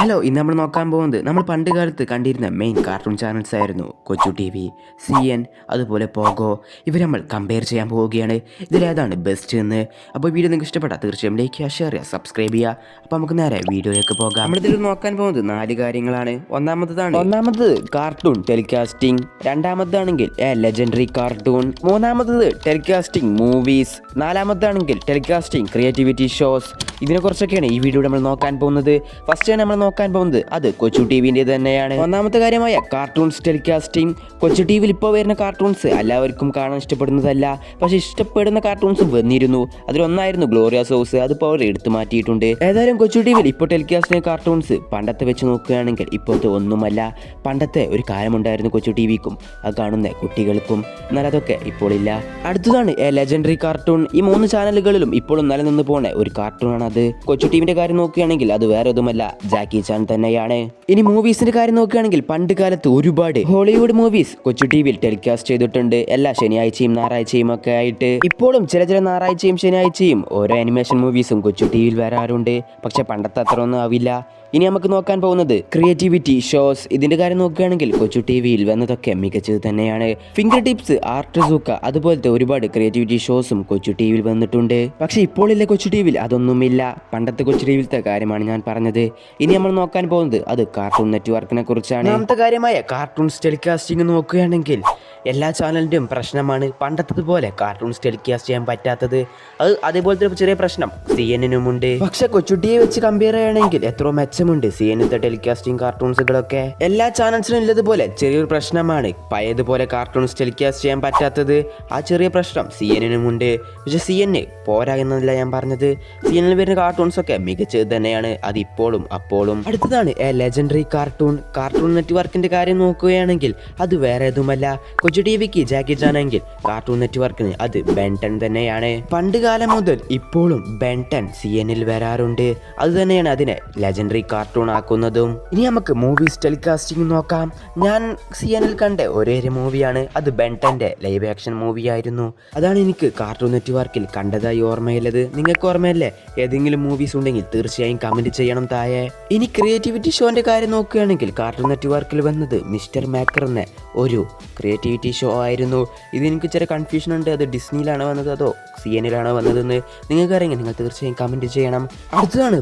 Hello, ഇന്ന് നമ്മൾ നോക്കാൻ പോകുന്നത് നമ്മൾ പണ്ട് കാലത്ത് കണ്ടിരുന്ന മെയിൻ കാർട്ടൂൺ ചാനൽസ് ആയിരുന്നു കൊച്ചു ടി വി, CN, അതുപോലെ പോഗോ. ഇവർ നമ്മൾ കമ്പയർ ചെയ്യാൻ പോവുകയാണ്. ഇതിലേതാണ് ബെസ്റ്റ് എന്ന്. അപ്പോൾ വീഡിയോ നിങ്ങൾക്ക് ഇഷ്ടപ്പെട്ടാൽ തീർച്ചയായും ലൈക്ക് ചെയ്യുക, ഷെയർ ചെയ്യുക, സബ്സ്ക്രൈബ് ചെയ്യുക. അപ്പോൾ നമുക്ക് നേരെ വീഡിയോയിലേക്ക് പോകാം. നമ്മളിതിൽ നോക്കാൻ പോകുന്നത് 4 കാര്യങ്ങളാണ്. ഒന്നാമത് കാർട്ടൂൺ ടെലികാസ്റ്റിംഗ്, രണ്ടാമതാണെങ്കിൽ ലെജൻഡറി കാർട്ടൂൺ, മൂന്നാമത് ടെലികാസ്റ്റിംഗ് മൂവീസ്, നാലാമതാണെങ്കിൽ ടെലികാസ്റ്റിംഗ് ക്രിയേറ്റിവിറ്റി ഷോസ്. ഇതിനെക്കുറിച്ചൊക്കെയാണ് ഈ വീഡിയോ നമ്മൾ നോക്കാൻ പോകുന്നത്. ഫസ്റ്റ് നമ്മൾ നോക്കാൻ പോകുന്നത് അത് കൊച്ചു ടി വിൻ്റെ തന്നെയാണ്. ഒന്നാമത്തെ കാര്യമായ കാർട്ടൂൺസ് ടെലികാസ്റ്റിംഗ്. കൊച്ചു ടി വിയിൽ ഇപ്പോൾ വരുന്ന കാർട്ടൂൺസ് എല്ലാവർക്കും കാണാൻ ഇഷ്ടപ്പെടുന്നതല്ല, പക്ഷെ ഇഷ്ടപ്പെടുന്ന കാർട്ടൂൺസും വന്നിരുന്നു. അതിലൊന്നായിരുന്നു ഗ്ലോറിയസ് ഹൗസ്. അതിപ്പോൾ അവർ എടുത്തു മാറ്റിയിട്ടുണ്ട്. ഏതായാലും കൊച്ചു ടി വിയിൽ ഇപ്പോൾ ടെലികാസ്റ്റ് ചെയ്യുന്ന കാർട്ടൂൺസ് പണ്ടത്തെ വെച്ച് നോക്കുകയാണെങ്കിൽ ഇപ്പോഴത്തെ ഒന്നുമല്ല. പണ്ടത്തെ ഒരു കാലമുണ്ടായിരുന്നു കൊച്ചു ടി വിക്കും അത് കാണുന്ന കുട്ടികൾക്കും, എന്നാൽ അതൊക്കെ ഇപ്പോൾ ഇല്ല. അടുത്തതാണ് ലെജൻഡറി കാർട്ടൂൺ. ഈ 3 ചാനലുകളിലും ഇപ്പോഴും നിലനിന്ന് പോണ ഒരു കാർട്ടൂണാണ് അത്. കൊച്ചു ടീമിന്റെ കാര്യം നോക്കുകയാണെങ്കിൽ അത് വേറെ ഒന്നുമല്ല, ജാക്കി ചാൻ തന്നെയാണ്. ഇനി മൂവീസിന്റെ കാര്യം നോക്കുകയാണെങ്കിൽ പണ്ട് കാലത്ത് ഒരുപാട് ഹോളിവുഡ് മൂവീസ് കൊച്ചു ടി വിയിൽ ടെലികാസ്റ്റ് ചെയ്തിട്ടുണ്ട്. എല്ലാ ശനിയാഴ്ചയും ഞായറാഴ്ചയും ഒക്കെ ആയിട്ട്. ഇപ്പോഴും ചില ഞായറാഴ്ചയും ശനിയാഴ്ചയും ഓരോ ആനിമേഷൻ മൂവീസും കൊച്ചു ടി വിയിൽ വരാറുണ്ട്. പക്ഷെ പണ്ടത്തെ അത്ര ഒന്നും ആവില്ല. ഇനി നമുക്ക് നോക്കാൻ പോകുന്നത് ക്രിയേറ്റിവിറ്റി ഷോസ്. ഇതിന്റെ കാര്യം നോക്കുകയാണെങ്കിൽ കൊച്ചു ടി വിയിൽ വന്നതൊക്കെ മികച്ചത് തന്നെയാണ്. ഫിംഗർ ടിപ്സ്, ആർട്ട് സൂക്ക, അതുപോലത്തെ ഒരുപാട് ക്രിയേറ്റിവിറ്റി ഷോസും കൊച്ചു ടി വിയിൽ വന്നിട്ടുണ്ട്. പക്ഷെ ഇപ്പോഴില്ല കൊച്ചു ടി വിയിൽ അതൊന്നുമില്ല. പണ്ടത്തെ കൊച്ചു ടി വിയിലത്തെ കാര്യമാണ് ഞാൻ പറഞ്ഞത്. ഇനി നമ്മൾ നോക്കാൻ പോകുന്നത് അത് കാർട്ടൂൺ നെറ്റ്വർക്കിനെ കുറിച്ചാണ്. ഒന്നാമത്തെ കാര്യമായ കാർട്ടൂൺസ് ടെലികാസ്റ്റിംഗ് നോക്കുകയാണെങ്കിൽ എല്ലാ ചാനലിൻ്റെയും പ്രശ്നമാണ് പണ്ടത്തതുപോലെ കാർട്ടൂൺസ് ടെലികാസ്റ്റ് ചെയ്യാൻ പറ്റാത്തത്. അത് അതേപോലത്തെ ഒരു ചെറിയ പ്രശ്നം CNN ഉണ്ട്. പക്ഷെ കൊച്ചു ടി വി വെച്ച് കമ്പയർ ചെയ്യുകയാണെങ്കിൽ എത്രയോ മെച്ചമുണ്ട് CNN ടെലികാസ്റ്റിംഗ് കാർട്ടൂൺസുകളൊക്കെ. എല്ലാ ചാനൽസിനും ഉള്ളതുപോലെ ചെറിയൊരു പ്രശ്നമാണ് പഴയതുപോലെ കാർട്ടൂൺസ് ടെലികാസ്റ്റ് ചെയ്യാൻ പറ്റാത്തത്. ആ ചെറിയ പ്രശ്നം CNN ഉണ്ട്. പക്ഷെ CNN പോരാ എന്നല്ല ഞാൻ പറഞ്ഞത്. CNN വരുന്ന കാർട്ടൂൺസ് ഒക്കെ മികച്ചത് തന്നെയാണ്, അത് ഇപ്പോഴും അപ്പോഴും. അടുത്തതാണ് ലെജൻഡറി കാർട്ടൂൺ. കാർട്ടൂൺ നെറ്റ്വർക്കിന്റെ കാര്യം നോക്കുകയാണെങ്കിൽ അത് വേറെ ഏതുമല്ല. കൊച്ചു ടി വിക്ക് ജാക്കി ചാൻ എങ്കിൽ കാർട്ടൂൺ നെറ്റ്വർക്കിന് അത് ബെൻ 10 തന്നെയാണ്. പണ്ട് കാലം മുതൽ ഇപ്പോഴും ബെൻ 10 CNN വരാറുണ്ട്. അത് തന്നെയാണ് അതിനെ ലെജൻഡറി കാർട്ടൂൺ ആക്കുന്നതും. ഇനി നമുക്ക് മൂവീസ് ടെലികാസ്റ്റിംഗ് നോക്കാം. ഞാൻ CNN കണ്ട ഒരേ ഒരു മൂവിയാണ്, അത് ബെൻ 10 ലൈവ് ആക്ഷൻ മൂവി ആയിരുന്നു. അതാണ് എനിക്ക് കാർട്ടൂൺ നെറ്റ്വർക്കിൽ കണ്ടതായി ഓർമ്മയുള്ളത്. നിങ്ങൾക്ക് ഓർമ്മയല്ലേ? ഏതെങ്കിലും മൂവീസ് ഉണ്ടെങ്കിൽ തീർച്ചയായും കമന്റ് ചെയ്യണം താഴെ. ഇനി ക്രിയേറ്റിവിറ്റി ഷോന്റെ കാര്യം നോക്കുകയാണെങ്കിൽ കാർട്ടൂൺ നെറ്റ്വർക്കിൽ വന്നത് മിസ്റ്റർ മേക്കർ എന്ന ഒരു ക്രിയേറ്റിവിറ്റി ഷോ ആയിരുന്നു. ഇത് എനിക്ക് ചെറിയ കൺഫ്യൂഷൻ ഉണ്ട്, അത് ഡിസ്നിയിലാണോ വന്നത് അതോ CNN വന്നതെന്ന് നിങ്ങൾക്ക് അറിയാം. നിങ്ങൾ തീർച്ചയായും കമന്റ് ചെയ്യണം. അടുത്തതാണ്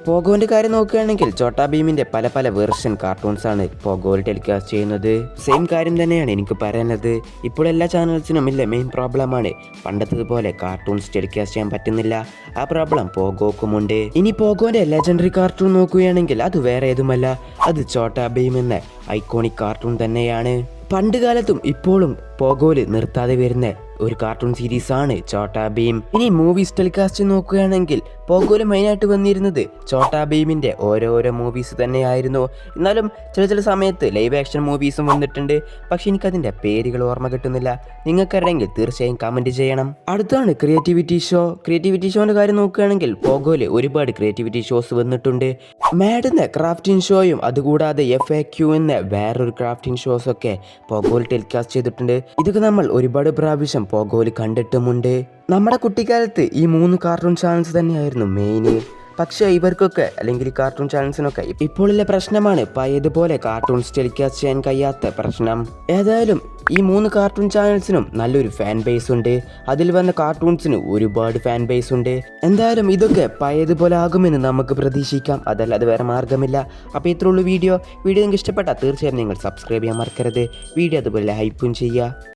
പോഗോന്റെ കാര്യം നോക്കുകയാണെങ്കിൽ ചോട്ടാ ഭീമിന്റെ പല പല വെർഷൻ കാർട്ടൂൺസ് ആണ് പോഗോയിൽ ടെലികാസ്റ്റ് ചെയ്യുന്നത്. സെയിം കാര്യം തന്നെയാണ് എനിക്ക് പറയാനുള്ളത്. ഇപ്പോൾ എല്ലാ ചാനൽസിനും ഇല്ല മെയിൻ പ്രോബ്ലമാണ് പണ്ടത്തതുപോലെ കാർട്ടൂൺസ് ടെലികാസ്റ്റ് ചെയ്യാൻ പറ്റുന്നില്ല. ആ പ്രോബ്ലം പോഗോക്കുമുണ്ട്. ഇനി പോഗോന്റെ ലെജൻഡറി കാർട്ടൂൺ നോക്കുകയാണെങ്കിൽ അത് വേറെ ഏതുമല്ല, അത് ചോട്ടാ ഭീം എന്ന ഐക്കോണിക് കാർട്ടൂൺ തന്നെയാണ്. പണ്ട് കാലത്തും ഇപ്പോഴും പോഗോല് നിർത്താതെ വരുന്ന ഒരു കാർട്ടൂൺ സീരീസ് ആണ് ചോട്ടാ ഭീം. ഇനി മൂവീസ് ടെലികാസ്റ്റ് നോക്കുകയാണെങ്കിൽ പോഗോല് മെയിനായിട്ട് വന്നിരുന്നത് ചോട്ടാ ഭീമിന്റെ ഓരോരോ മൂവീസ് തന്നെയായിരുന്നു. എന്നാലും ചില സമയത്ത് ലൈവ് ആക്ഷൻ മൂവീസും വന്നിട്ടുണ്ട്. പക്ഷെ എനിക്കതിൻ്റെ പേരുകൾ ഓർമ്മ കിട്ടുന്നില്ല. നിങ്ങൾക്കറിയെങ്കിൽ തീർച്ചയായും കമന്റ് ചെയ്യണം. അടുത്താണ് ക്രിയേറ്റിവിറ്റി ഷോ. ക്രിയേറ്റിവിറ്റി ഷോന്റെ കാര്യം നോക്കുകയാണെങ്കിൽ പോഗോല് ഒരുപാട് ക്രിയേറ്റിവിറ്റി ഷോസ് വന്നിട്ടുണ്ട്. മാഡ് എന്ന ക്രാഫ്റ്റിംഗ് ഷോയും അതുകൂടാതെ FAQ എന്ന വേറൊരു ക്രാഫ്റ്റിംഗ് ഷോസ് ഒക്കെ പോഗോൽ ടെലികാസ്റ്റ് ചെയ്തിട്ടുണ്ട്. ഇതൊക്കെ നമ്മൾ ഒരുപാട് പ്രാവശ്യം പോഗോല് കണ്ടിട്ടുമുണ്ട്. നമ്മുടെ കുട്ടിക്കാലത്ത് ഈ 3 കാർട്ടൂൺ ചാനൽസ് തന്നെയായിരുന്നു മെയിന്. പക്ഷേ ഇവർക്കൊക്കെ അല്ലെങ്കിൽ കാർട്ടൂൺ ചാനൽസിനൊക്കെ ഇപ്പോഴുള്ള പ്രശ്നമാണ് പഴയതുപോലെ കാർട്ടൂൺസ് ടെലികാസ്റ്റ് ചെയ്യാൻ കഴിയാത്ത പ്രശ്നം. ഏതായാലും ഈ 3 കാർട്ടൂൺ ചാനൽസിനും നല്ലൊരു ഫാൻ ബേസ് ഉണ്ട്. അതിൽ വന്ന കാർട്ടൂൺസിന് ഒരുപാട് ഫാൻ ബേസ് ഉണ്ട്. എന്തായാലും ഇതൊക്കെ പഴയതുപോലെ ആകുമെന്ന് നമുക്ക് പ്രതീക്ഷിക്കാം, അതല്ലാതെ വേറെ മാർഗമില്ല. അപ്പോൾ ഇത്രയുള്ളൂ വീഡിയോ നിങ്ങൾക്ക് ഇഷ്ടപ്പെട്ടാൽ തീർച്ചയായും നിങ്ങൾ സബ്സ്ക്രൈബ് ചെയ്യാൻ മറക്കരുത്. വീഡിയോ അതുപോലെ ഹൈപ്പും ചെയ്യുക.